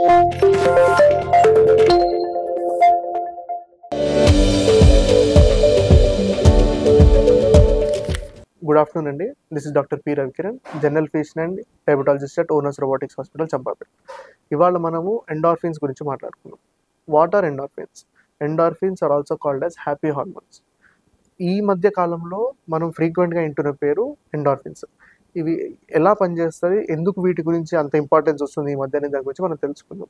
Good afternoon అండి. This is Dr. P. Ravikiran, general physician and diabetologist at owners robotics hospital Champapeta. ఇవాళ మనము endorphins గురించి మాట్లాడుకున్నాం. What are endorphins? Endorphins are also called as happy hormones. ఈ మధ్య కాలంలో మనం ఫ్రీక్వెంట్గా వింటున్న పేరు ఎండార్ఫిన్స్. ఇవి ఎలా పనిచేస్తుంది, ఎందుకు వీటి గురించి అంత ఇంపార్టెన్స్ వస్తుంది ఈ మధ్య అనే దాని గురించి మనం తెలుసుకుందాం.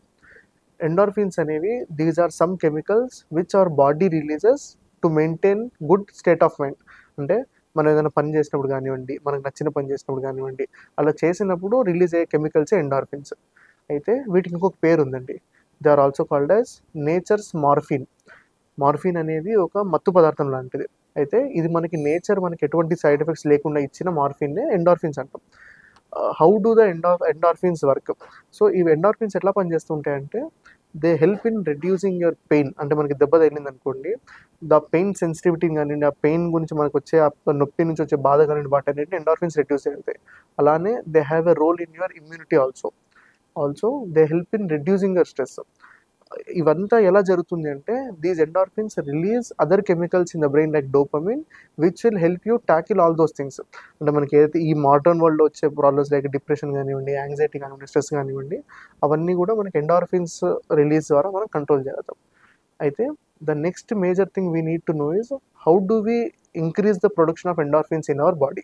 ఎండార్ఫిన్స్ అనేవి these are some chemicals which our body releases to maintain good state of mind. అంటే మనం ఏదైనా పని చేసినప్పుడు కానివ్వండి, మనకు నచ్చిన పని చేసినప్పుడు కానివ్వండి, అలా చేసినప్పుడు రిలీజ్ అయ్యే కెమికల్సే ఎండార్ఫిన్స్. అయితే వీటికి ఇంకొక పేరు ఉందండి. They are also called as nature's morphine. Morphine అనేది ఒక మత్తు పదార్థం లాంటిది. అయితే ఇది మనకి ఎటువంటి సైడ్ ఎఫెక్ట్స్ లేకుండా ఇచ్చిన మార్ఫిన్నే ఎండార్ఫిన్స్ అంటాం. How do the endorphins work? So ఈ ఎండార్ఫిన్స్ ఎట్లా పనిచేస్తుంటాయంటే they help in reducing your pain. అంటే మనకి దెబ్బ తగిలింది అనుకోండి, ద పెయిన్ సెన్సిటివిటీ కానివ్వండి, ఆ పెయిన్ గురించి మనకు వచ్చే ఆ నొప్పి నుంచి వచ్చే బాధ కానివ్వండి, వాటన్నిటిని ఎండార్ఫిన్స్ రెడ్యూస్ చేస్తాయి. అలానే they have a role in your immunity also they help in reducing your stress. ఇవంతా ఎలా జరుగుతుంది అంటే these endorphins release other chemicals in the brain like dopamine which will help you tackle all those things. అంటే మనకి ఏదైతే ఈ modern వరల్డ్లో వచ్చే ప్రాబ్లమ్స్ లైక్ డిప్రెషన్ కానివ్వండి, యాంగ్జైటీ కానివ్వండి, స్ట్రెస్ కానివ్వండి, అవన్నీ కూడా మనకి ఎండార్ఫిన్స్ రిలీజ్ ద్వారా మనం కంట్రోల్ చేయగలుగుతాం. అయితే the next major thing we need to know is how do we increase the production of endorphins in our body.